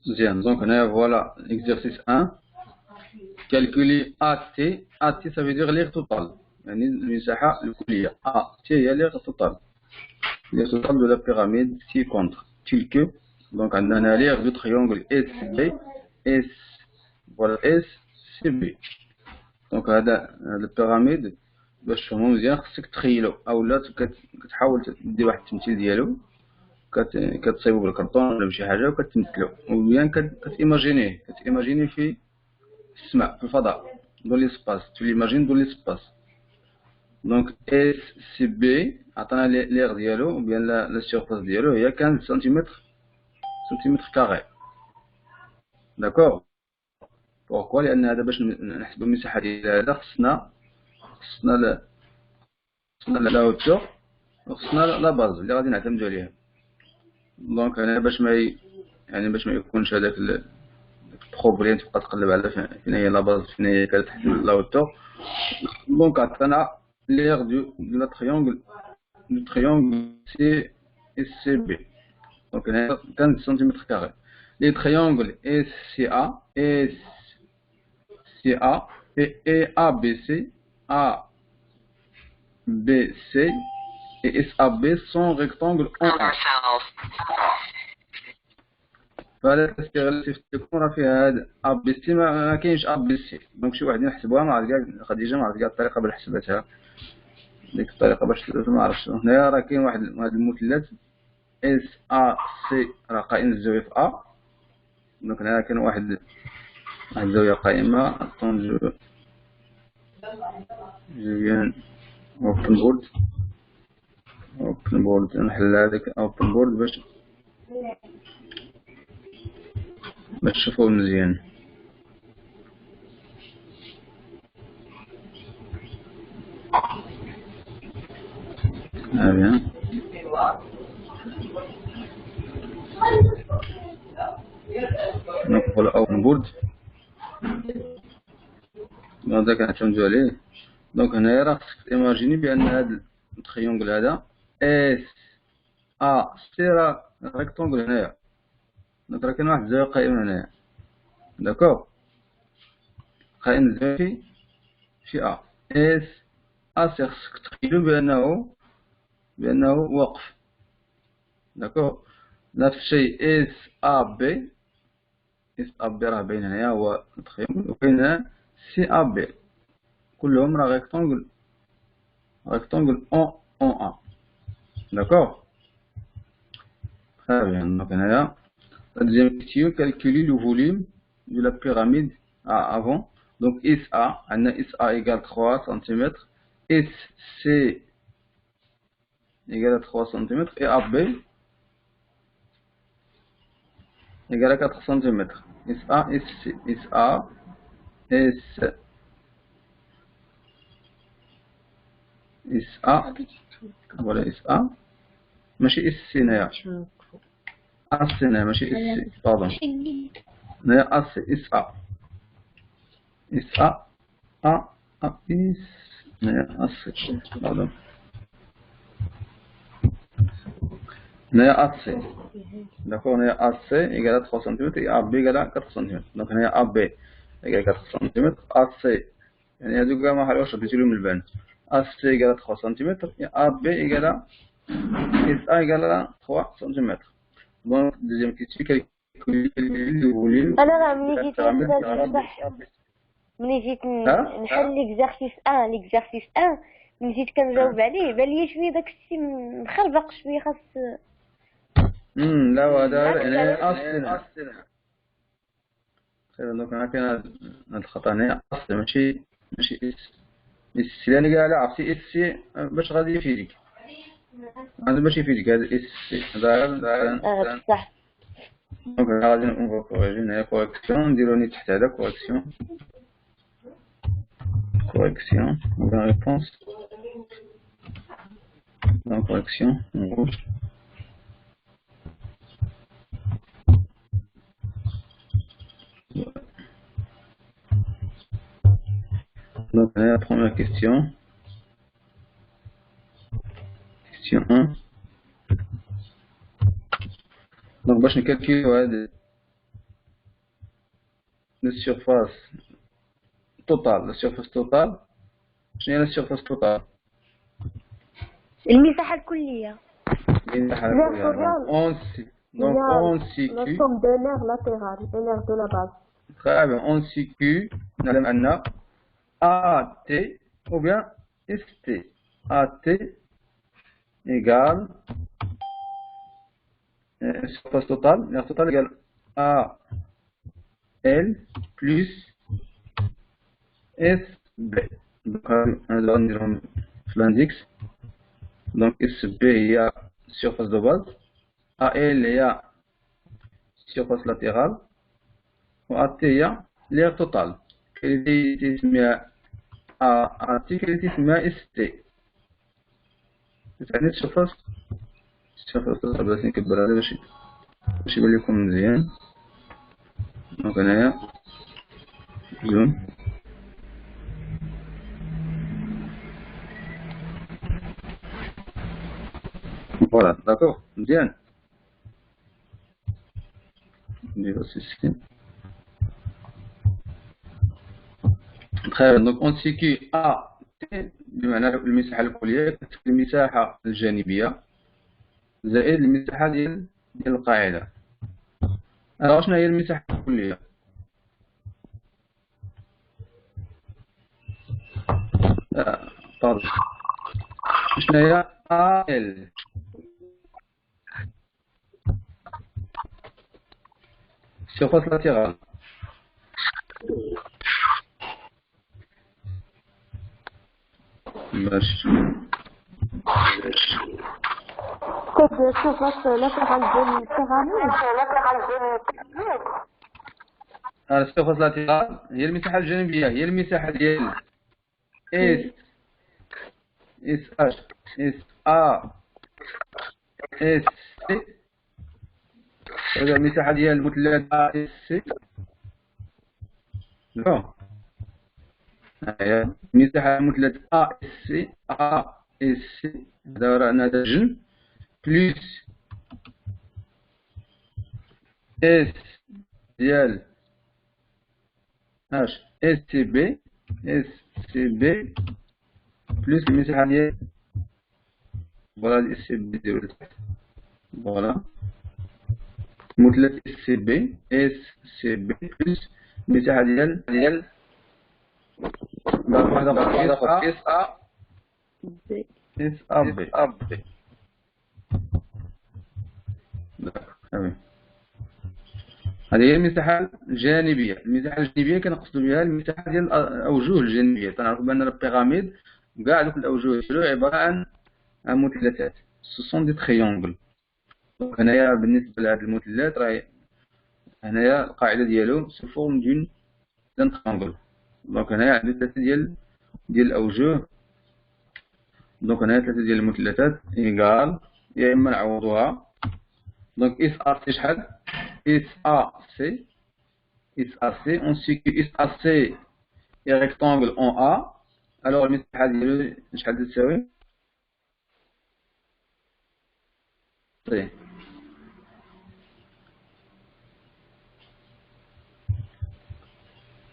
Bien, donc voilà l'exercice 1. Calculer AT. AT, ça veut dire l'aire totale. يعني المساحة الكلية. AT هي l'aire totale. L'aire totale de la pyramide ci-contre. Tel que, donc on a l'aire du triangle SB. S, voilà SCB. Donc هذا البيراميد باش تفهمو مزيان خصك تخيلو اولا كتحاول دير واحد التمثيل ديالو كتصايبو بالكرطون ولا بشي حاجه وكتمثلو وبيان كتيماجينيه في السماء في الفضاء دون ليسباس tu l'imagines dans l'espace donc اس سي بي عطانا ليغ ديالو وبيان لا سيرفاس ديالو هي 15 سنتيمتر كاري داكور بوركوا لان هذا باش نحسبوا المساحه ديال هذا خصنا لا هوتور وخصنا لا باز اللي غادي نعتمدوا عليها دونك انا باش ما يكونش هذاك البروبليم تبقى تقلب على فين هي لا باز فين هي كتحسب لا هوتور دونك عطانا l'aire de la triangle CSCB. Donc, on a 15 cm². Les triangles SCA et ABC, ABC et SAB sont rectangles en A. فهذا كيغلف تكون راه فيها هذا ABC ما كاينش ABC دونك شي واحد يحسبوها ما عرف كاع خديجه ما عرف كاع الطريقه باش حسبتها ديك الطريقه باش ما عرفتش هنايا راه كاين واحد المثلث اس ا سي راه قائم الزاويه في ا دونك هنا كاين واحد الزاويه قائمه اطون جو اوبن بورد نحل هذاك اوبن بورد باش تشوفوه مزيان bien. Donc voilà open board هذا كنعتمدو عليه دونك هنايا راه خصك ايماجيني بان هذا التريونغل هذا اس ا سي راه ريكتونغل هنايا دونك راه كاين واحد الزاويه قائمه هنايا داكوغ قائم الزاويه في ا اس ا سي خصك تخيلو بانه واقف داكوغ نفس الشيء اس ا بي راه باين هنايا هو التريونغل وكاين سي ا بي كلهم راه ريكتونغل en A. D'accord? Très bien. Donc, la deuxième question, calculer le volume de la pyramide avant. Donc, SA, SA égale 3 cm, SC égale à 3 cm, et AB égale à 4 cm. SA, SC, SA, S, SA, voilà SA, ماشي SC هنايا AC هنا ماشي SC باردون هنايا AC SA SA A S هنايا AC باردون هنايا AC d'accord هنايا AC égale à 3 cm et AB égale à 4 cm donc هنايا AB égale à 4 cm AC يعني هادو كاع ما حلوش بديتو لهم البان AC égale à 3 cm et AB égale à SA égale à 3 cm. Donc, deuxième question, calculer le volume. انا ملي جيت نحل ليكزارسيس 1 ملي جيت كنجاوب عليه بان لي شويه داك الشيء مخربق شويه خاص لا هذا انا اصلا دونك انا كاين هذا الخطا هنا اصلا ماشي اس لان كاع لا عرفتي اس باش غادي يفيدك هذا ماشي يفيدك هذا اس هذا صح دونك غادي نكوريجي هنايا كوريكسيون نديرو ني تحت هذا كوريكسيون la réponse dans la correction en rouge. Donc la première question. Question 1. Donc باش نكالكيلو هاد la surface totale. La surface totale. شنو هي la surface totale؟ المساحة الكلية. المساحة الكلية. Donc on CQ. La somme de l'air latéral et l'air de la base. Très bien. On CQ. نعلم أن AT ou bien ST. AT égale surface totale. L'air total égale AL plus SB. Donc on va dire l'index. Donc SB il y a surface de base. AL il y a surface latérale. وAT il y a l'air total. كالتي تسميها AT كالتي تسميها ST. يعني الشرفة تطلع بس نكبر هذا باش يبان لكم مزيان. دونك هنايا زوم. فوالا داكوغ مزيان. نديرو سيستيم. donc on sait que A بمعنى المساحة الكلية كتساوي المساحة الجانبية زائد المساحة ديال القاعدة. ألوغ شنو هي المساحة الكلية؟ شنو هي AL؟ surface latérale. باش surface latérale de السيرفاس لاتيرال هي المساحة الجانبية، هي المساحة ديال اس اش اس ا اس سي، هذا المساحة ديال المثلث ا اس سي. هي مساحة المثلث ا اس سي هذا راه ناتج بلس اس ديال اش اس سي بي بلس المساحة ديال فوالا اس سي بي ديالو لتحت. فوالا مثلث اس سي بي بلس المساحة ديال اس ا بي. هذه هي المساحة الجانبية. المساحة الجانبية كنقصدو بها المساحة ديال الأوجه الجانبية. تنعرفو بأن البيراميد كاع دوك الأوجه ديالو عبارة عن مثلثات، سوسون دي تريونغل. هنايا بالنسبة لهاد المثلث راه هنايا القاعدة ديالو سو فورم دون تريونغل. دونك هنايا عندو ثلاثة ديال الأوجه. دونك هنايا ثلاثة ديال المثلثات إيكال، يا إما نعوضوها. دونك إس أر سي شحال؟ إس أ سي on sait que إس أ سي est rectangle en A. alors المساحة ديالو شحال تساوي؟ طيب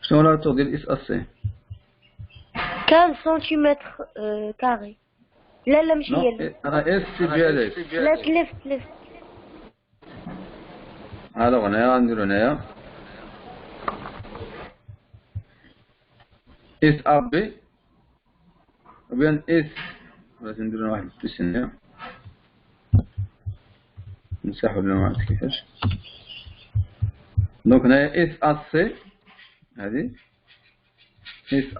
شنو لا طول ديال إس أ سي؟ 15 سنتيمتر كاري. لا ماشي هي، راه إس سي ديالك. لا تلف. الوغ هنايا غنديرو هنايا اس ا بي او بيان اس، بغيت نديرو واحد البليس هنايا نمسحو ولا معرفت كيفاش. دونك هنايا اس ا سي، هادي اس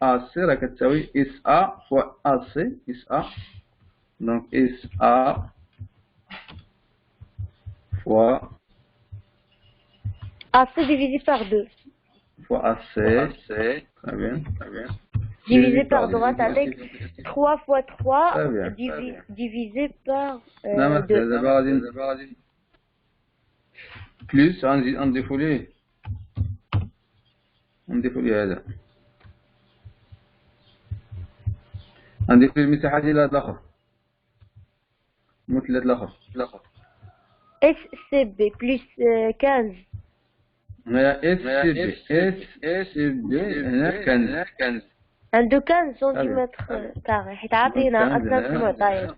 ا سي راه كتساوي اس ا فوا ا سي. اس ا دونك اس ا fois AC divisé par 2. Fois AC, très bien. Divisé par droite avec 3 fois 3 divisé par 2. Plus, on défoule هذا. عندي المساحة ديال هذا الآخر، المثلث الآخر. SCB plus 15 هنا اس سي بي اس سي بي هنا 15 عنده 15 سنتيمتر كاري حيت عاطينا اصلا في المعطيات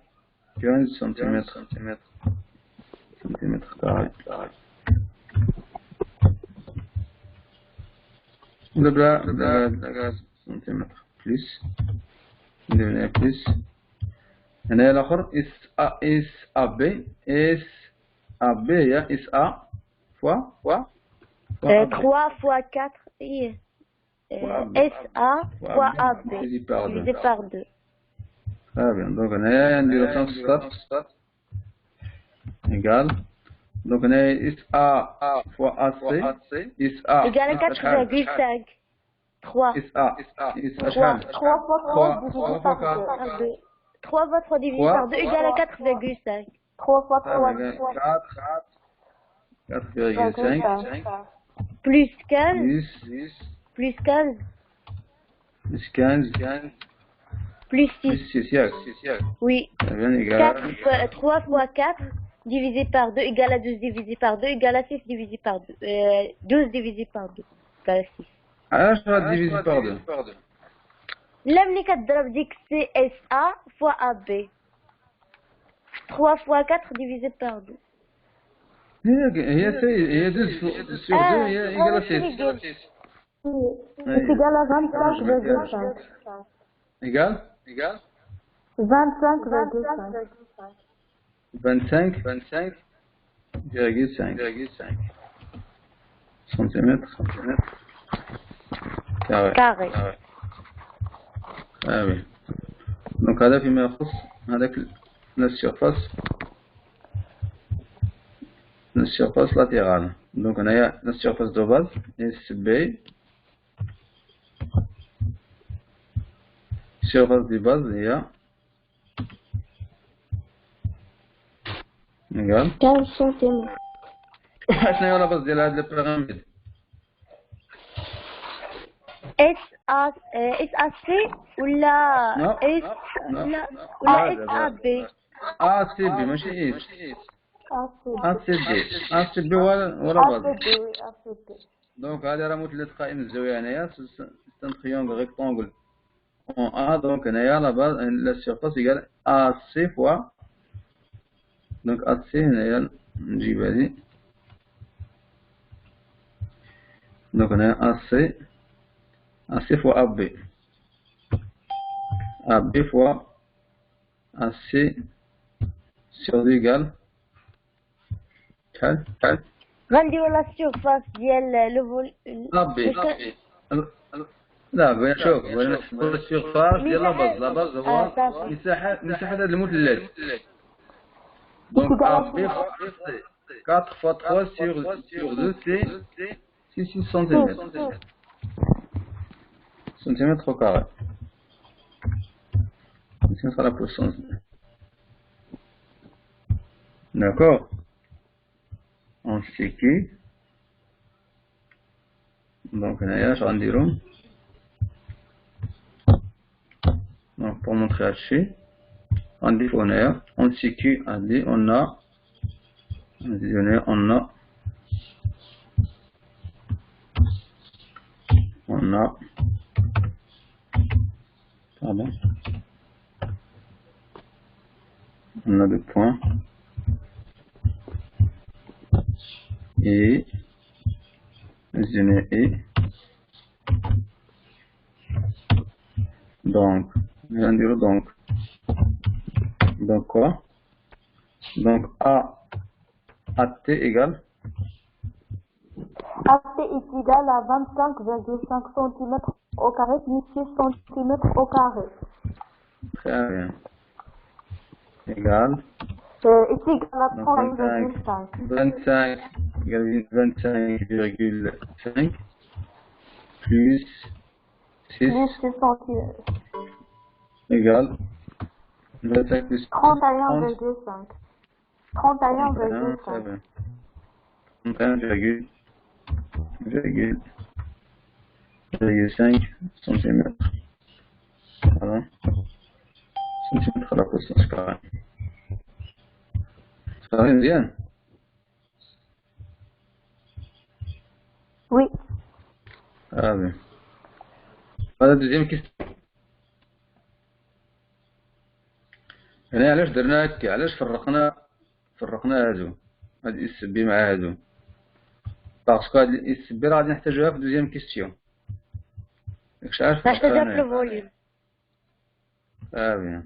15 سنتيمتر كاري. دابا سنتيمتر بلس ندير هنا بلس هنايا الاخر اس ا بي هي اس ا فوا 3 fois 4 ايه اس ا fois ا بي divisé par 2. Très bien, donc هنايا نديرو 5 égal donc هنايا اس ا فوا ا سي اس ا égale à 4,5 3 اس ا شحال 3 fois 3 divisé par 2 égale à 4,5. 3 fois 3 4,5 plus 15 plus 15 plus 15 plus 6 plus 6 ياك oui. très bien égal 3 fois 4 divisé par 2 égale à 12 divisé par 2 égale à 6 divisé par 2 12 divisé par 2 égale à 6. علاش divisé par 2 لا ملي كتضرب ديك سي اس ا فوا ا بي 3 fois 4 divisé par 2 هي 12 sur 2 هي égal à 6 c'est égal à 25,5 égal 25,5 25,5 centimètres carré. Ah oui. Donc هذا فيما يخص هذاك la surface latérale. Donc on a la surface de base SB, surface de base il y a égal 15 cm. شنو هي لا باز ديال هاد البيراميد اس ا سي ولا اس ولا اس ا بي سي بي ماشي اس سي بي ولا باز. دونك هذا راه مثلث قائم الزاويه هنايا سي ان تريونغل ريكتونغل اون ا دونك هنايا لا باز لا سيرفاس ايكال ا سي فوا دونك ا سي هنايا نجيب هادي دونك هنايا ا سي فوا ا بي فوا ا سي سور دي ايكال شحال غنديرو لا سيرفاس ديال لو فول ابي لا بغينا نشوف بغينا نحسبو السيرفاس ديال لا باز هو مساحة هاد المثلث دونك ابي 4 fois 3 sur 2 c'est 6 centimètres au carré. Ici, on sera la puissance. D'accord. On séquille. Donc, on a je rendirai. Donc, pour montrer à chez, on dit on séquille, on a, pardon, on a deux points et donc je viens de dire donc quoi, donc AT égale AT est égal à 25,5 cm au carré plus 6 cm au carré. Très bien. Égal. Est égal à 30,5. 25,5 plus 6 cm. Égal 25 plus 31,5. 31,5. 31,5 cm. Voilà. Centimètre à la puissance carrée. Ça va bien. Oui. Ah bien. هذا deuxième question. هنا علاش درنا هكا؟ علاش فرقنا هادو؟ هاد اس بي مع هادو. باسكو هاد اس بي راه غادي نحتاجوها في دوزيام كيستيون. داكشي علاش نحتاجها في فرقنا. الفوليوم. Ah bien.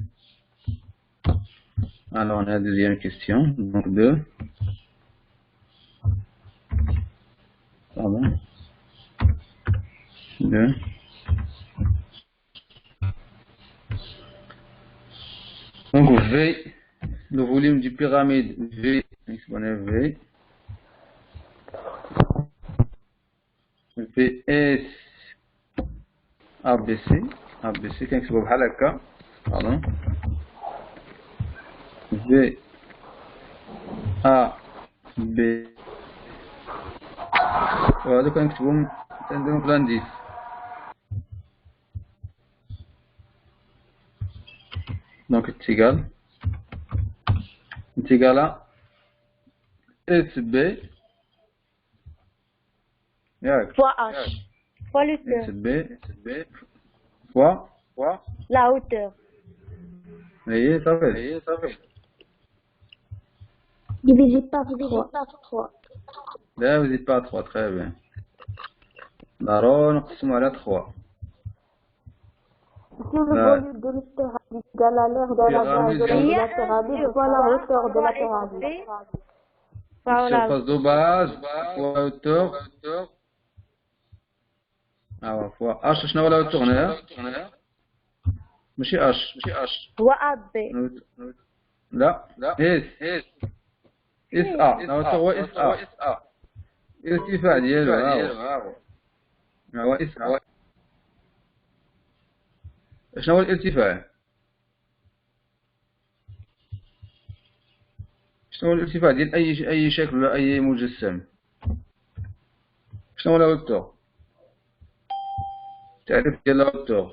Alors on a la deuxième question. Donc 2. Pardon. 2. Donc V, le volume du pyramide V, exponent V. VS ABC. ABC كنكتبو بحال هكا. Pardon. V A B. وهادو كنكتبوهم تنديرهم في لانديس. Donc c'est égal à SB Fois H. Fois le hauteur. SB fois La hauteur. voyez, ça fait. Divisé par 3. Là vous n'êtes pas à 3, très bien. Daron, on على 3. Si le volume de l'hydrogène égale à l'air de la base de la pyramide, fois la hauteur de la pyramide. Surface de base fois hauteur. Ah, fois H, شنو هو la hauteur هنا؟ ماشي H. هو AB. لا S A. la hauteur هو S A. الارتفاع ديالو ها هو S A. شنو هو الارتفاع؟ شنو هو الارتفاع ديال أي شكل ولا أي مجسم؟ شنو هو لا hauteur؟ التعريف ديال لا hauteur.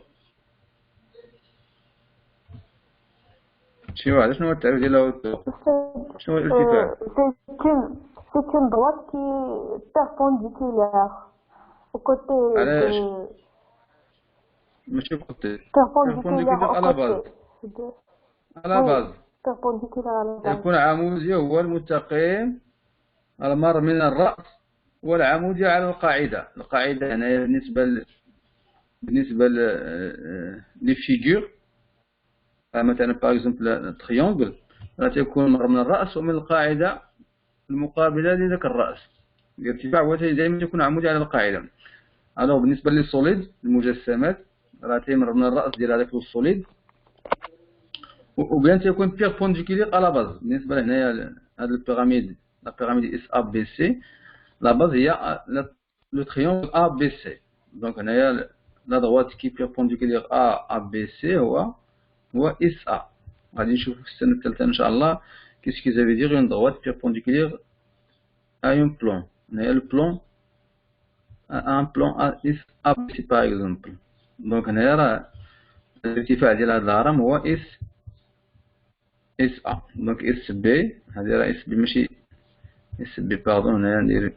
شي واحد شنو هو التعريف ديال لا hauteur؟ شنو هو الارتفاع؟ C'est une droite qui est perpendiculaire au côté علاش؟ de... ماشي côté. perpendiculaire à la base. perpendiculaire à la base. يكون عمودي هو المستقيم المر من الرأس والعمودي على القاعدة. القاعدة هنا بالنسبة لي فيغور مثلا باغ اكزومبل تريونغل راه تيكون مر من الرأس ومن القاعدة المقابلة لذاك الرأس. الارتفاع هو دائما يكون عمودي على القاعدة. الوغ بالنسبة للسوليد المجسمات راه تيمر من الرأس ديال هذاك السوليد وبيان تيكون بيربونديكولير على باز. بالنسبة لهنايا هاد البيراميد لا بيراميد اس ا بي سي لا باز هي لو تريونغل ا بي سي. دونك هنايا لا droite كي بيربونديكولير ا بي سي هو اس ا. غادي نشوفو في السنة الثالثة ان شاء الله كيسكو زافي دير اون droite بيربونديكولير ا اون بلون. هنايا لو بلون ان بلون اس ا بي سي باغ اكزومبل. دونك هنايا راه الارتفاع ديال هاد الهرم هو اس A. دونك اس بي هادي راه اس بي ماشي اس بي باردون. هنايا ندير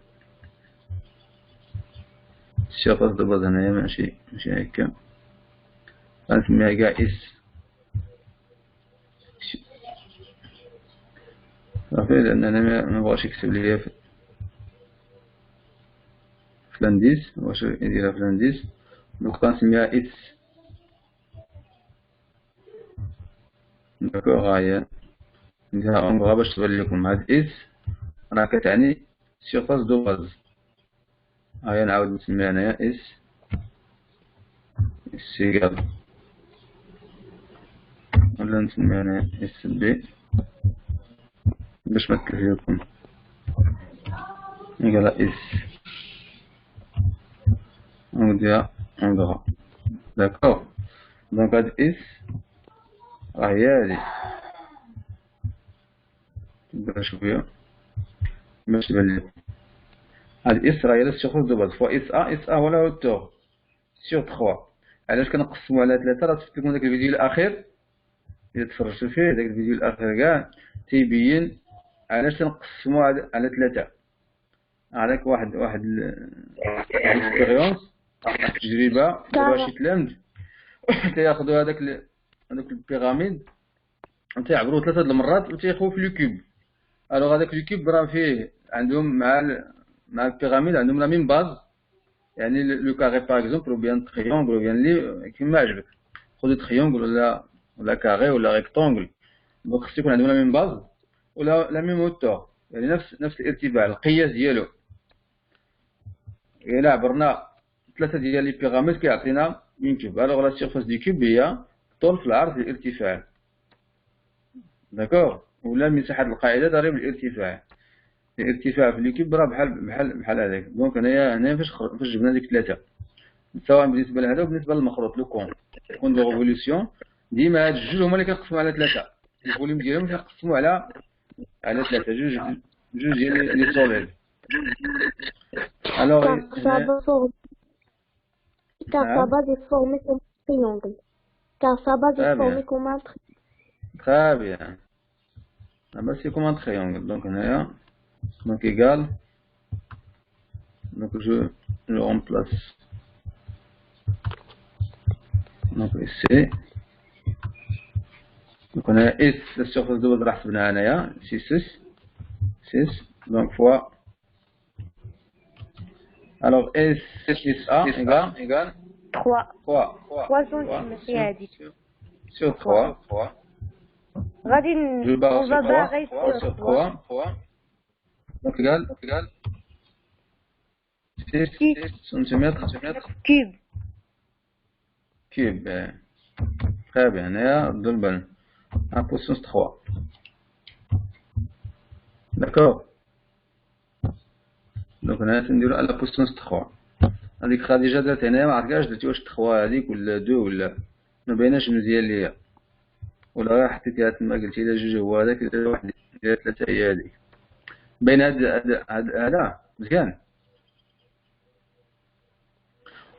السيرفاس دو باز هنايا ماشي هكا غنسميها كاع اس صافي لأن أنا مبغاش يكتب ليا في لانديس. واش يديرها في لانديس دونك غنسميها اس. داكوغ ها هي نديرها اونغرا باش تبان لكم. هاد اس راه كتعني سيرفاس دو باز. هاهي نعاود نسميها هنايا اس إيكال ولا نسميها هنايا اس بي باش متلف لكم إيكال اس ونديرها اونغرا. داكوغ. دونك هاد اس راه هي هادي نبدا شويه باش تبان لكم. هاد اس راه هي لا سيرفاس دو باز فوا اس ا هو لا هوتور سيغ 3. علاش كنقسمو على 3؟ راه شفت لكم داك الفيديو الاخير الا تفرجتو فيه. داك الفيديو الاخير كاع تيبين علاش كنقسمو على 3. عليك واحد الاكسبيريونس، تجربة داروها شي تلامذ تياخدو هذاك البيراميد تيعبرو 3 المرات وتيخوف في لو كوب. الوغ هذاك لو كوب راه فيه عندهم مع البيراميد عندهم لا ميم باز، يعني لو كاري باغ اكزومبل او بيان تريونغل او بيان لي كيما عجبك، خذ تريونغل ولا كاري ولا ريكتونغل، دونك خصو يكون عندهم لا ميم باز ولا لا ميم هوتور، يعني نفس الارتفاع القياس ديالو. إلا عبرنا 3 ديال لي بيراميد كيعطينا اون كوب. الوغ لا سيرفاس دي كوب هي الطول في العرض في الارتفاع، داكوغ، ولا مساحة القاعدة ضريب الارتفاع. الارتفاع في الكوب راه بحال هذاك. دونك هنايا فاش جبنا ديك 3 سواء بالنسبة لهذا وبالنسبة للمخروط لو كون دو ريفوليسيون، ديما هاد الجوج هما اللي كنقسمو على 3، الفوليوم ديالهم كنقسمو على 3، جوج ديال لي سوليد. الوغ car sa base est formée comme un triangle. Car sa base est formée comme un triangle. Très bien. La base c'est comme un triangle. Donc on donc égal. Donc je remplace. Donc ici. Donc on a S, la surface de base حسبناها هنايا 6 donc fois. Alors S égale 3 cm sur 3. غادي on va barrer sur 3. Donc égal 6 cm cube. Très bien. هنايا ضربا à puissance 3. D'accord. دونك هنا نديرو على بويسونس 3. هذيك خديجه درت هنايا ما عرفتش درتي واش 3 هذيك ولا 2 ولا ما بيناش مزيان ليا، ولا غير حطيتيها تما قلتي لا جوج هو هذاك لا واحد لا 3 هي هذيك. بين هذا مزيان.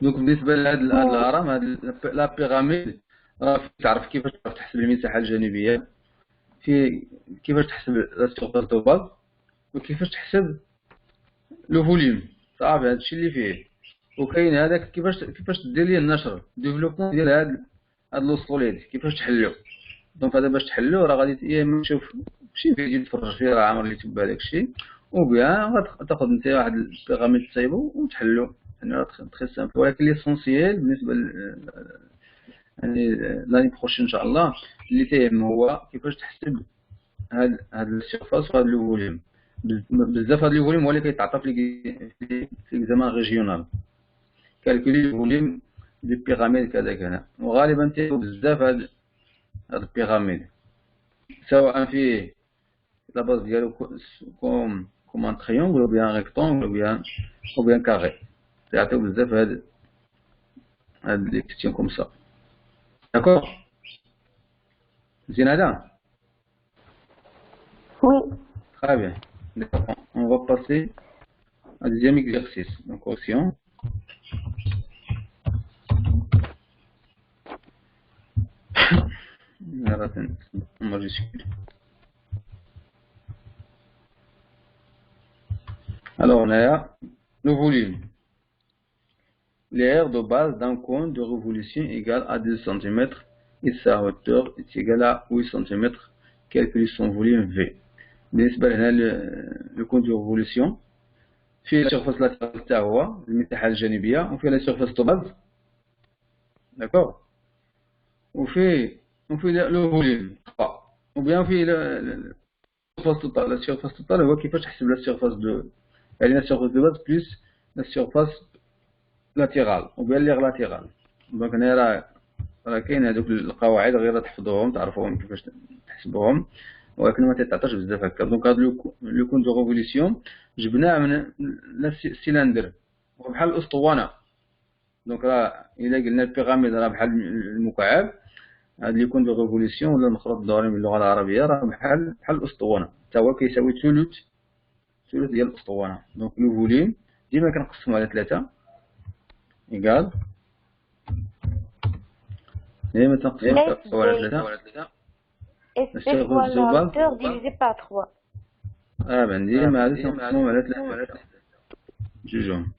دونك بالنسبه لهاد الهرم هاد لا بيراميد راه تعرف كيفاش تحسب المساحه الجانبيه، في كيفاش تحسب لا سيرفاس دو باز وكيفاش تحسب لو فوليوم. صافي هادشي اللي فيه. وكاين هذاك كيفاش دير ليه النشر ديفلوبمون ديال هاد لو سوليد كيفاش تحلو. دونك هذا باش تحلو راه غادي يا اما تشوف شي فيديو تفرج فيه راه عامر لي تبع داكشي، او بيان غتاخذ انت واحد البيراميد تصايبو وتحلو. يعني تري سامبل. ولكن ليسونسييل بالنسبه يعني لاني بروشين ان شاء الله اللي تيهم هو كيفاش تحسب هاد السيرفاس وهاد لو فوليوم. بزاف هاد لو فوليوم هو اللي كيتعطى في ليكزامان ريجيونال، كالكولي لو فوليوم دي بيراميد كذاك هنا. وغالبا تيبو بزاف هاد البيراميد سواء فيه لا باز ديالو كوم ان تريونغل او بيان ريكتونغل او بيان كاري، تيعطيو بزاف هاد لي كيستيون كوم سا. داكور مزيان هذا. Oui. Très bien. On va passer au deuxième exercice. Donc, question. En majuscule. Alors, on a le volume. L'aire de base d'un cône de révolution égale à 10 cm et sa hauteur est égale à 8 cm. Calcule son volume V. بالنسبة لهنا لو كون دو ريفوليسيون فيه لا سيرفاس لاترال تاع هو المساحة الجانبية، وفيه لا سيرفاس دو باز، داكوغ، وفيه لو فوليوم 3، وبيان فيه لا سيرفاس توتال. لا سيرفاس توتال هو كيفاش تحسب لا سيرفاس دو، يعني لا سيرفاس دو باز بلس لا سيرفاس لاتيرال وبيان ليغ لاتيرال. دونك هنا راه كاين هادوك القواعد غير تحفظوهم تعرفوهم كيفاش تحسبوهم، ولكن ما تتعطاش بزاف هكا. دونك هاد لو كون دو ريفوليسيون جبناه من السيلندر بحال الاسطوانه. دونك راه الا قلنا البيراميد راه بحال المكعب، هاد لو كون دو ريفوليسيون ولا المخروط الدوري باللغه العربيه راه بحال الاسطوانه، حتى هو كيساوي ثلث ديال الاسطوانه. دونك لو فوليوم ديما كنقسمو على 3 ايكال ديما تنقسمو على 3 Et c'est quoi la hauteur divisé par 3. Ben ديما هادو تنقسموهم على 3. جوجهم.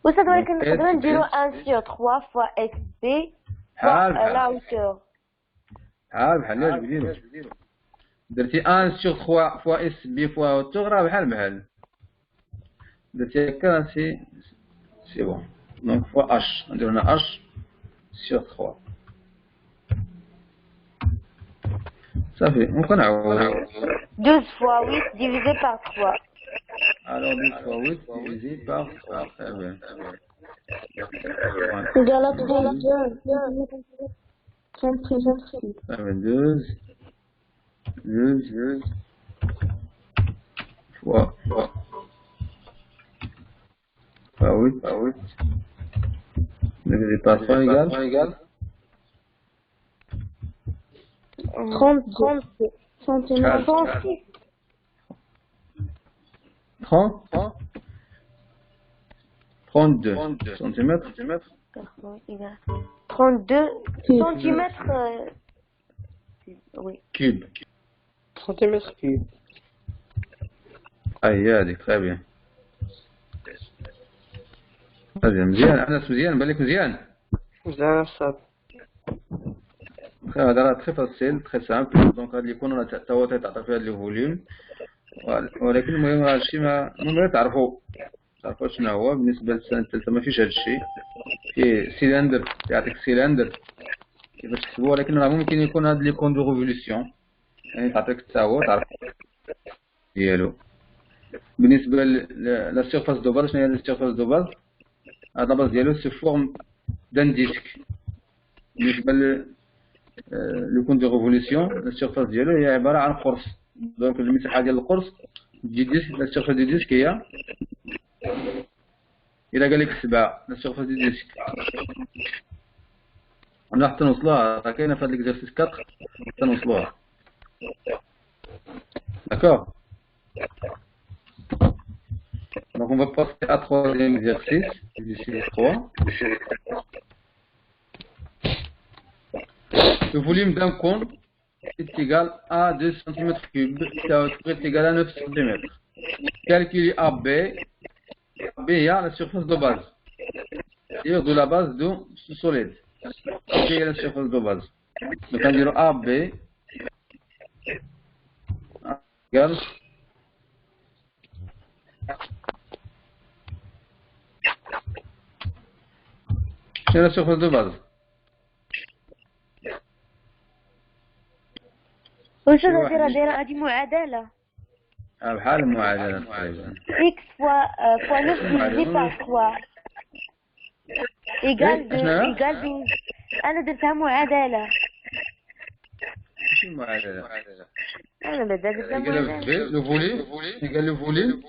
وصاد ولكن نقدروا نديرو 1 sur 3 fois SB fois la hauteur. بحال اللي بديرو درتي 1 sur 3 fois SB fois hauteur راه بحال درتي هكا سي بون. دونك فوا H نديرو هنا H sur 3 صافي. ممكن نعوض 12 fois 8 divisé par 3. Alors 12 fois 8 divisé par 3. Très bien. Égal à 32. 12 fois 8 divisé par 3 égale 30 centimètres. 32 centimètres. 32 centimètres. Oui. Cube. Centimètres cubes. هذيك très bien. مزيان أنس، مزيان بالك مزيان. مزيان الصاد. هذا راه très facile très simple. دونك غادي يكون راه تا هو تعطى فيها لي فوليوم، ولكن المهم راه هادشي المهم تعرفوا شنو هو. بالنسبة للسنة الثالثة ما فيش هادشي، فيه سيلندر يعطيك سيلندر كيفاش تحسبو، ولكن راه ممكن يكون هاد لي كون دو ريفوليسيون يعني تعطيك التساوي تعرف ديالو. بالنسبة لا سيرفاس دو باز، شنو هي لا سيرفاس دو باز؟ هاد لا باز ديالو سي فورم دان ديسك. بالنسبة لو كون دو ريفوليسيون السيرفاس ديالو هي عبارة عن قرص. دونك المساحة ديال القرص تجي ديسك. لا سيرفاس دو ديسك هي إلا قال لك 7 لا سيرفاس دو ديسك. أنا حتى نوصلوها راه كاينة في هاد ليكزارسيس 4 حتى نوصلوها. D'accord. Donc on va passer à troisième exercice, exercice 3. Le volume d'un cône est égal à 2 cm3, sa hauteur est égale à 9 cm. Calculez AB. AB il y a la surface de base, c'est-à-dire de la base de ce solide. AB il y a la surface de base. Donc on dirait AB égale c'est la surface de base. واش دايره هادي معادله بحال المعادله تقريبا. x fois 9 divisé par 3 égal 12. انا درتها معادله. ماشي معادله. انا بعدا درتها معادله. لو فوليوم égal le volume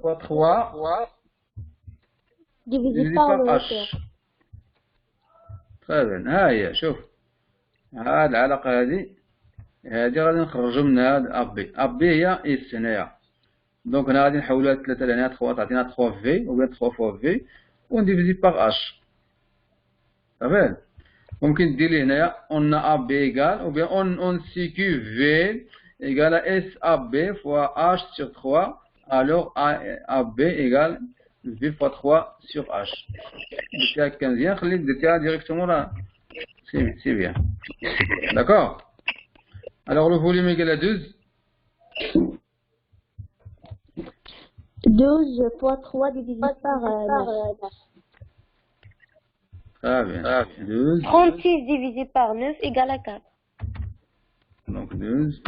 fois 3 divisé par h. très bien. ها هي شوف هاد العلاقة هادي غادي نخرجو منها هاد ابي هي اس هنايا. دونك هنا غادي نحولوها لثلاثة لهنا 3 تعطينا 3 في و بين 3 فوا في ونديفيزي باغ اش. صافي. ممكن دير لي هنايا اون ابي ايكال او بيان اون سي كيو في ايكال اس ابي فوا اش سور 3 الوغ ابي ايكال في فوا 3 سور اش. درتيها هكا مزيان. خليك درتيها ديريكتومون راه c'est bien. D'accord. Alors le volume égal à 12. 12 fois 3 divisé par 9. Très bien. 12. 36 divisé par 9 égale à 4. Donc 12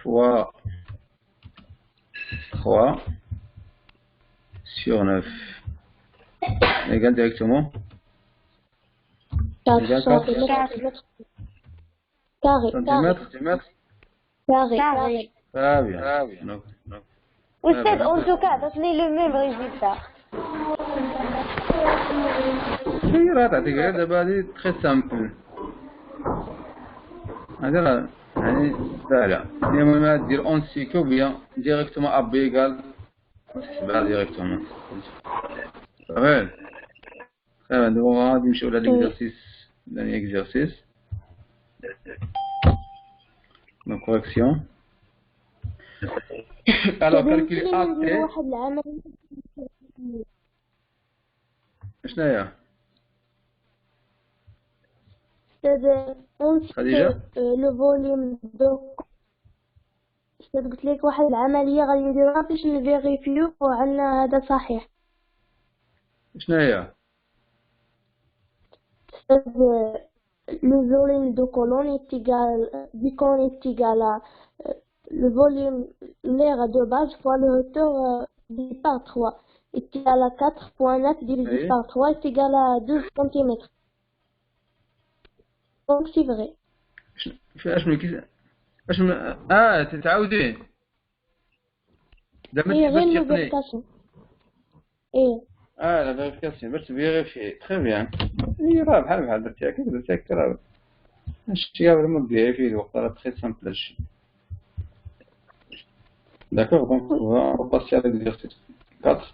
fois 3 sur 9 égale directement 4 égale 4 centimètres. Carré. Très bien. Donc, Oustad, en tout cas, donne le même résultat. راه تعطيك غير دابا هادي تري سامبل. هادي راه يعني ساهلة. المهم دير اون سي كوب بيان ديريكتومون ا بي ايكال تحسبها ديريكتومون. صافي. دابا غادي نمشيو للإكزارسيس dernier exercice. Donc correction. الوغ كالكولي ا نديرو تي واحد العملية. شناهي أستاذ أنت خديجة؟ لو فوليوم دوك أستاذ قلت لك واحد العملية غادي نديروها باش نفيريفيو عنا هذا صحيح. شناهي أستاذ le volume de colonne est égal, du cône est égal à le volume, l'air de base fois le hauteur divisé par 3 est égal à 4.9 divisé Oui. par 3 est égal à 12 cm. Donc c'est vrai. اش من كيس اش من تتعاودي دابا Et باش rien de تيقني vérification. Et لا فيريفيكاسيون باش تفيريفي تخي بيان هي راه بحال درتيها كيف درتيها هكا راه هادشي قبل ما فيريفي الوقت راه تخي سامبل هادشي. D'accord, donc on va passer à l'exercice 4.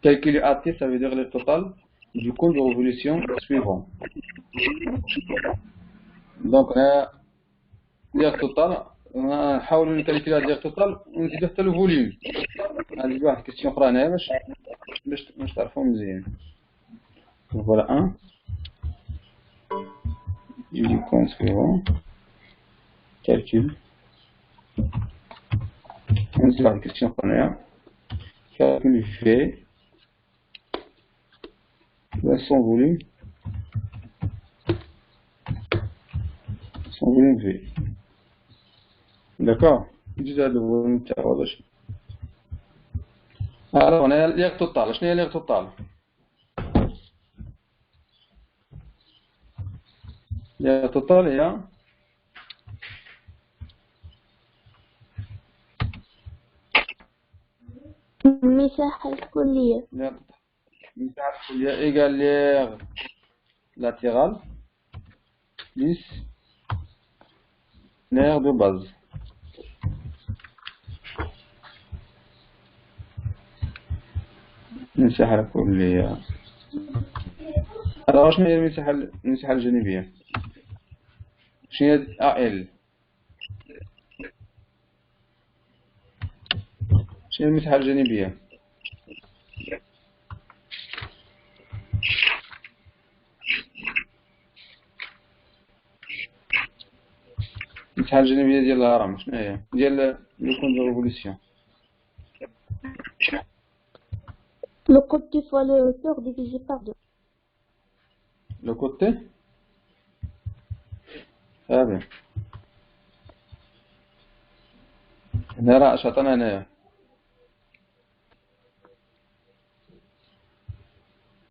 Calculer AT, ça veut dire le total du compte de révolution suivant. Donc on a l'air total, on a حاولوا نكالكولي l'air total ونزيدو حتى le volume. هذه واحد كيستيون أخرى هنايا باش تعرفوا مزيان. Donc voilà un. Du compte suivant. Calcul. نزيدو واحد كيستيون أخرى هنايا. Calcul V. Son volume. Son volume V. D'accord. Déjà le volume تاعو باش. Alors on a l'air total. شنو هي l'air total؟ l'air total هي المساحة الكلية. l'air مساحة الكلية égal l'air latéral plus l'air de base. المساحة الكلية. alors شنو هي المساحة الجانبية؟ شنو هي AL؟ شنو هي المساحة الجانبية؟ المساحة الجانبية ديال الهرم شنو هي؟ ديال لو كون دو ريفوليسيون. Le côté fois le hauteur divisé par 2. Le côté. Très bien. هنا راه اش عطانا هنايا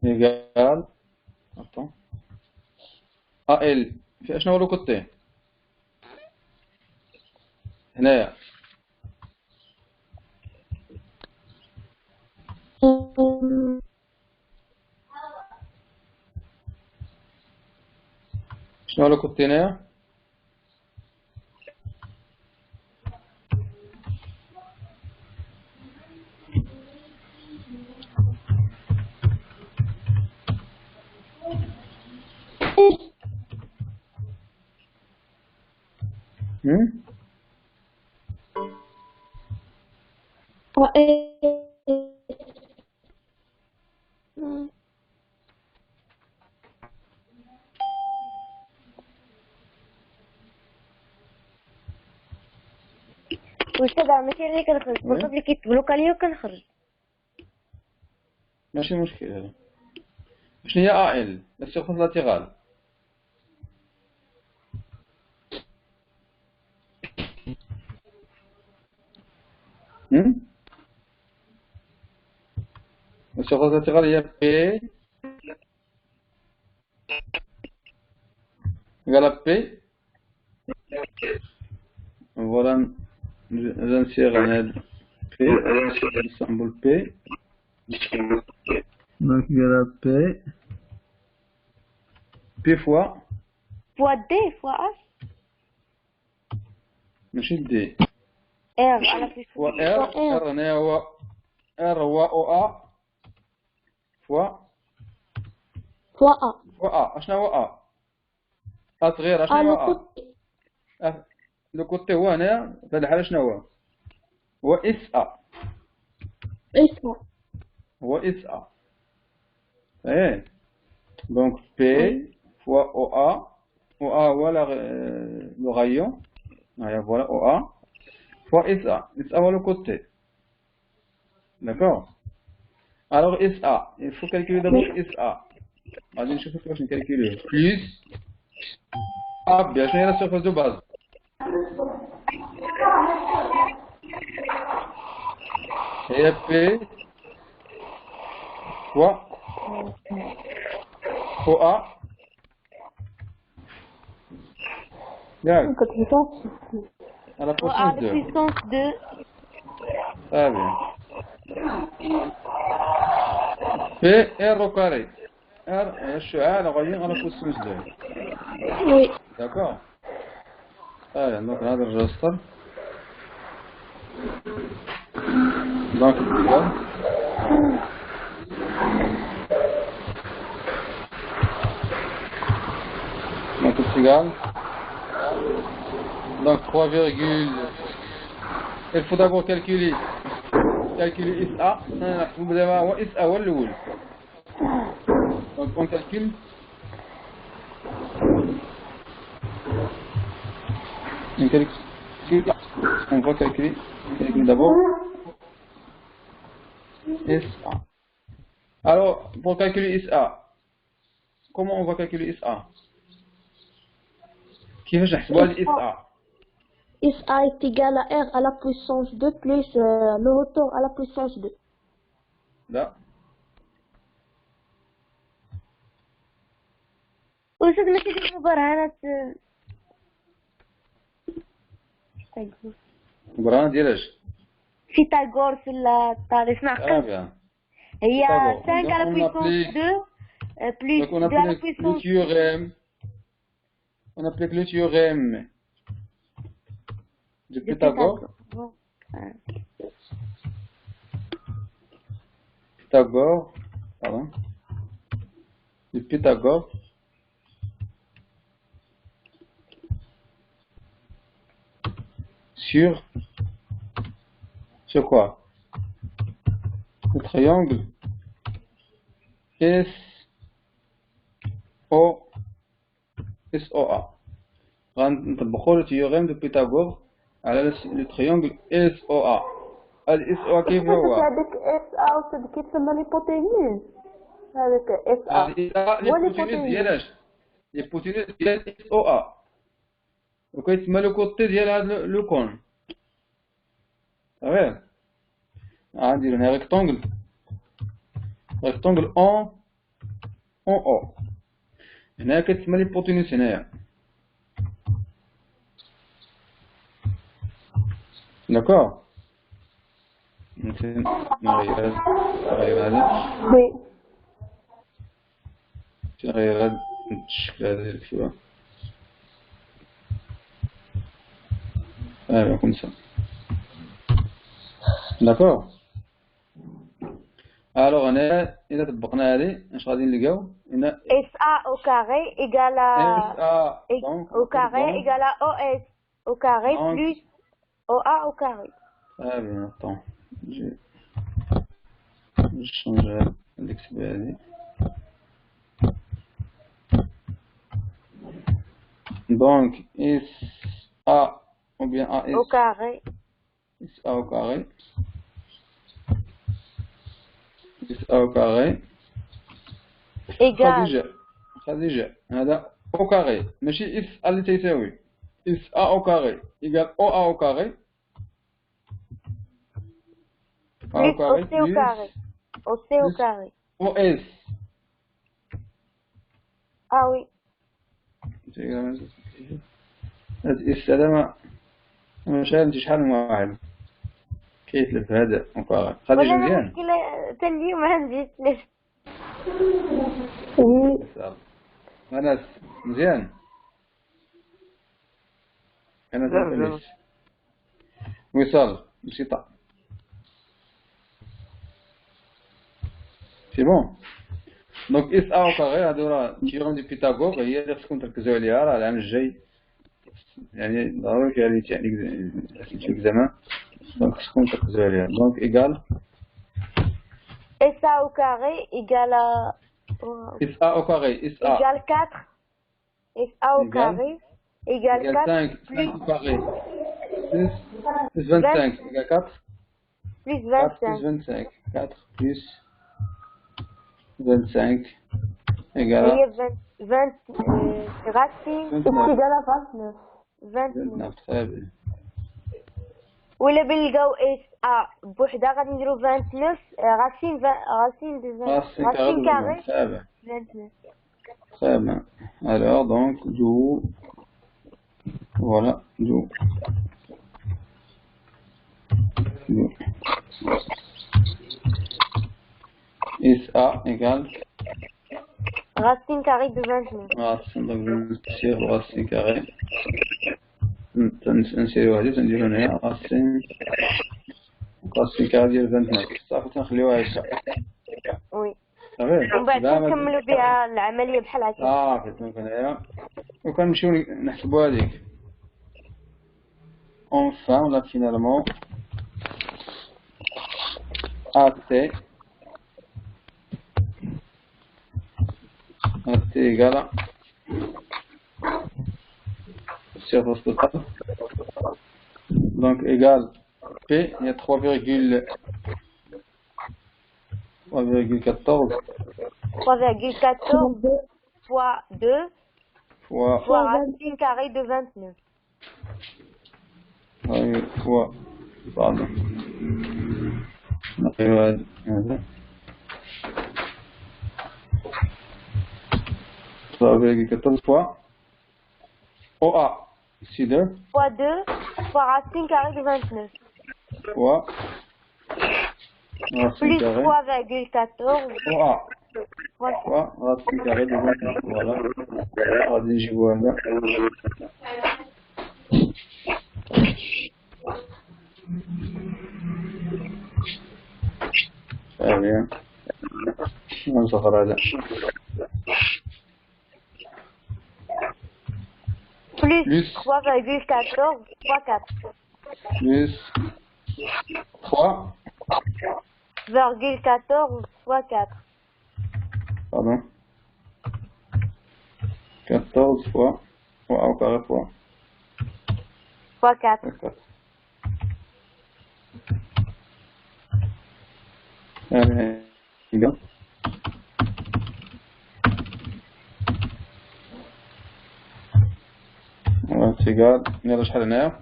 égal attends AL في شنو هو لو كوتي هنايا شنو هو لو كوتي هنايا واستاذ ماشي اللي كنخرج بالقبل اللي كيتبلوك عليا وكنخرج. ماشي مشكل هذا. شنو هي AL لا سيرفاس لاتيرال la surface latérale il y a P égale à P. Voilà, j'insère un P, le symbole P. Donc égal à P. P fois. Fois D fois H. ماشي D. R على fois R. R هنا هو R هو OA. fois A. fois A. اشنا هو A؟ A صغير اشنا هو A؟ لو كوتي هو هنا في هاد الحالة شنو هو؟ هو اس ا اسمه هو اس ا ايه دونك بي فوا او ا او ا هو لو غايون هيا فوالا او ا فوا اس ا هو لو كوتي داكور الوغ اس ا il faut calculer d'abord اس ا غادي نشوفو كيفاش نكالكوليوه بليس ا بي شنو هي لا سيرفاس دو باز هي بي فوا او ا ياك à la à puissance la 2 puissance 2 très bien P R au carré R الشعاع غاديين على puissance 2 Oui. d'accord donc هذا الرجستر donc c'est égal donc 3, il faut d'abord calculer SA نحسبوا دابا هو SA هو الأول donc on calcule on va calculer d'abord SA alors pour calculer SA comment on va calculer SA كيفاش نحسبوا هذه SA SA est égal à R à la puissance 2 plus le retour à la puissance 2. لا وشوف ماشي ديك المبرهنات برهان ديال اش فيثاغورس ولا الطاري معقل bien هي Pythagore. 5 à la Donc, on puissance applique- 2 plus donc on 2 à la applique le puissance théorème de de Pythagore Bon. de Pythagore sur quoi le triangle SOA غنطبقوا le théorème de Pythagore على le triangle SOA هذا SOA كيف هو هذاك SA وصد كيتسمى ليبوتينيز هذاك SA l'hypoténuse ديال l'hypoténuse ديال SOA وكيتسمى لو كوتي ديال هذا لو كون صافي غندير هنا ريكتونغل اون او هنا كتسمى ليبوتينوس هنايا داكور نغير هذا Oui. نغير هذا الشكل هذا شويه comme ça d'accord alors هنا اذا طبقنا هذه اش غادي نلقاو هنا SA au carré égale à SA au carré égale à OS au carré Donc- plus OA au carré. Ah bien, attends. Je change l'expérience. Donc, SA ou bien AS Au carré SA au carré. SA au carré. égale خديجة هذا au carré ماشي SA اللي تساوي SA au carré égale OA au carré. plus OC au carré. OC au carré. OS. Ah oui. السلامة مش عارف شحال من واحد كيتلف هذا وقع خديجة ولا مزيان المشكلة حتى اليوم عندي تلف. أنس مزيان أنس لا. وصال بسيطة سي بون دونك اس ا او كاري هادو راه تيوريم دي بيثاغور هي اللي خصكم تركزوا عليها راه العام الجاي يعني ضروري كيعني في الاكزامان دونك شكون تركزوا عليها دونك إيكال SA au carré égale à... إس أ أو كاري إس أ égale 4. SA au Égale. carré égale égale 4 5 plus, au carré plus 25 égale 4 plus 4 plus 25. 25 4 plus 25 égale Et à 20 racine 29 égal à 29. 29. 29 très bien ولا بنلقاو SA بوحدة غادي نديرو 29 racine racine de 20 racine racine carrée carrée très bien 29. très bien alors donc d'où voilà d'où SA égale Racine carrée de 29. racine donc نسير racine carrée نسيرو هادي تنديرو هنايا racine carrée ديال 29 صافي تنخليوها هكا وي صافي ومن بعد كنكملو بها العملية بحال هكا. صافي دونك هنايا وكنمشيو نحسبو هاديك enfin là finalement AT égale à surface totale donc égale P il y a 3,14 3,14 fois 2 fois racine carrée de 29. fois pardon هذا 3,14 fois OA ici 2 Fois 2 fois racine carrée de 29. fois racine Plus carrée 3,14 OA fois fois racine carrée de 29 voilà غادي نجيبو هذا très bien نصغر هذا plus 3,14 fois 4. plus 3 3,14 fois 4. pardon 14 fois au carré fois Fois 4. 4 allez bien voilà c'est égal يلا شحال هنايا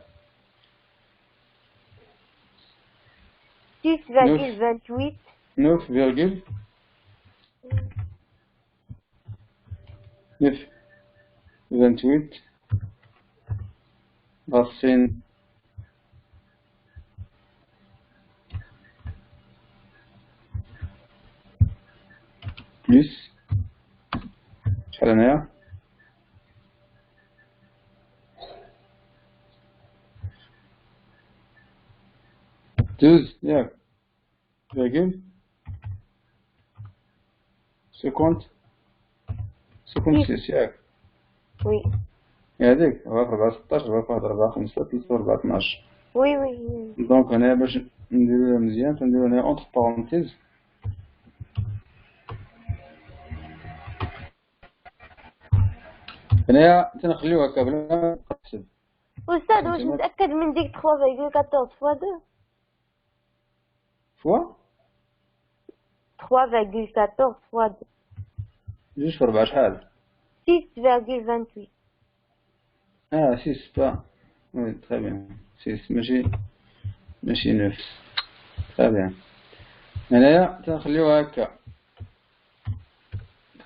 6,28 9,9 28 racine plus شحال هنايا 12 ياك virgule 56 ياك Oui. هذيك 4 16 4 5 6 4 12 Oui, oui. دونك هنايا باش نديروها مزيان تنديرو هنايا اونتر بارونتيز هنايا تنخليو هكا بلا ما نحسب أستاذ واش متأكد من ديك 3,14 fois 2 فوا 3,14 fois 2 جوج في 4 شحال 6,28 6 با وي تري بيان 6 ماشي 9 تري بيان هنايا تنخليوها هكا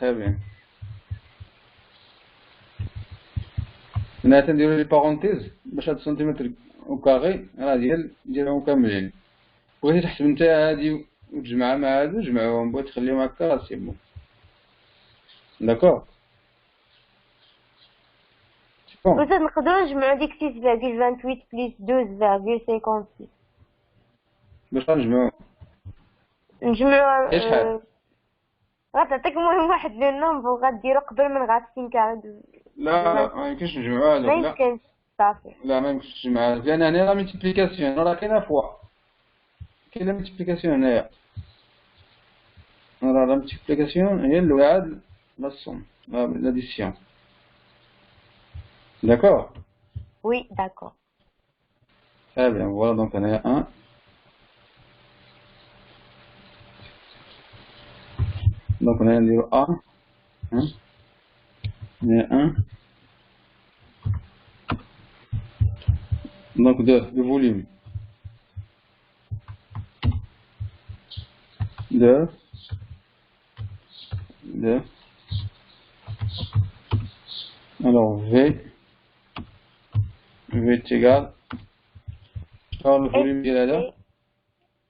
تري بيان هنا تنديرو لي بارونتيز باش هاد سنتيمتر او كاري راه ديالهم كاملين بغيتي تحسب نتا هادي وتجمعها مع هادو جمعوهم بغيتي تخليهم هكا راه سي بون داكور أستاذ نقدرو نجمعو ديك 6,28 بليس 12,56 باش غنجمعو نجمعو ايش شحال غتعطيك المهم واحد لو نومبر غديرو قبل من غاتسين كاري لا ميمكنش نجمعو هادوك لا ميمكنش صافي. لا ما يمكنش تجمعها لأن هنا راه ملتيبليكاسيون راه كاينة فوا كاينة ملتيبليكاسيون هنايا راه لا ملتيبليكاسيون هي الوعد لا الصوم l'addition. D'accord? Oui, d'accord. Très bien, voilà donc on a un. Donc on a un 0 A. Hein? On a un. Donc 2, le volume. 2. 2. Alors V. V est égal. Alors le volume il est là.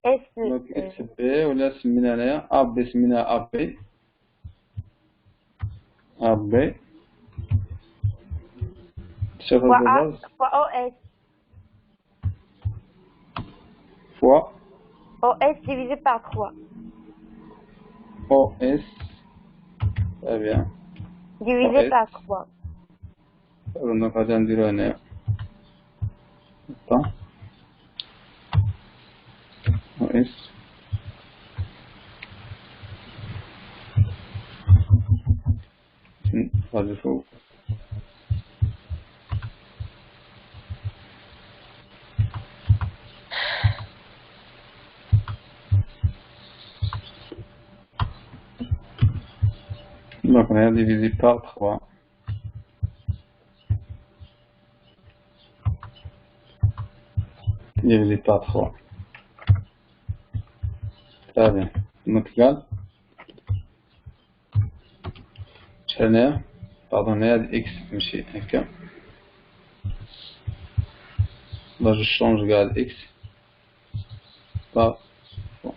S. Donc SB ولا سمينا هنايا AB سميناها AB. AB. Sur fois de A base. fois OS. Fois OS divisé par 3. OS. Très bien. Divisé OS. par 3. Donc on va dire هنا. Attends. OS. هذا فوق. Donc on a divisé par 3. Divisé par 3. Très bien. Donc égal. شحال pardon هاد x ماشي هكا. Là je change égal x par 3.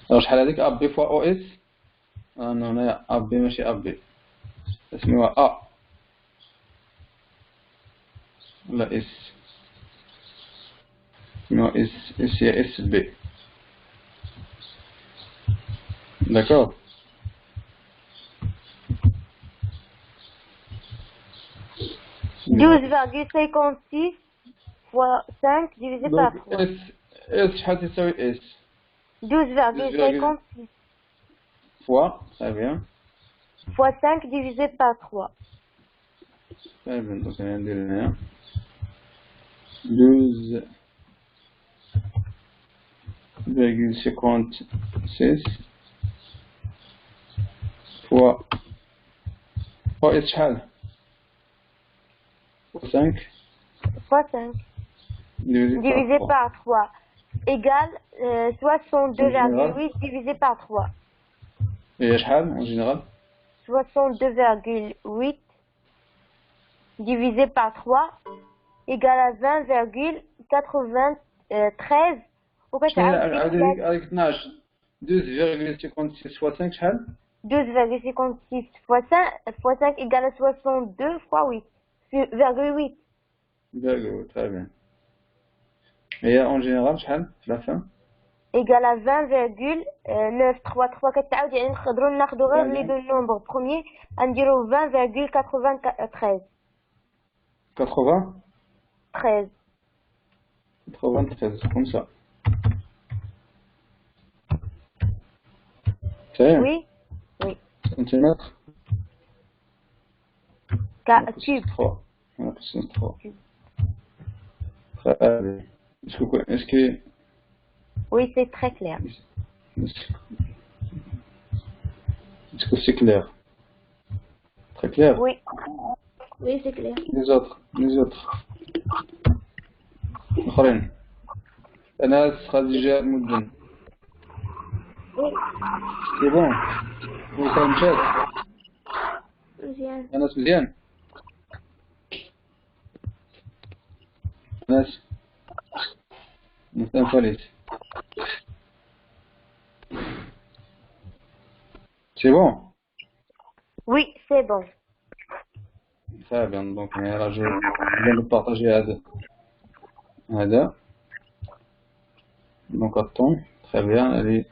Alors شحال هذيك AB fois OS. non هنا AB ماشي AB. اسمها A. ولا S. اسمها S. S هي SB. D'accord. Douze virgule 56 fois 5 divisé par 3. S شحال تساوي S 12,56 fois, très bien. fois 5 divisé par 3. Très bien, donc on vient de dire 12,56 fois S شحال fois 5 Fois 5 divisé par 3 égale 62,8 divisé par 3. Et شحال en général 62,8 divisé par 3 égale à 20,93. Pourquoi tu as avec 12 12,56 fois 5 شحال 12,56 fois 5 égale à 62 fois 8. 8. Très bien. Et en général شحال في la fin Égale à 20,933 كتعاود يعني نقدروا ناخذوا غير لي دو نومبر بروميير نديرو 20,93 80 13 93 comme ça. C'est Oui, oui. Centimètres Cube. 3. On a plus 3. Très bien. Est-ce que Oui, c'est très clair. Est-ce que c'est clair? Très clair? Oui. Oui, c'est clair. Les autres. آخرين. أنس خديجة مدن. C'est bon. وصل مشات. مزيان. أنس مزيان. أنس. مثلا فليس. C'est bon? Oui, c'est bon. Très bien. Donc là, je viens de partager هذا. Donc attends. Très bien. Allez.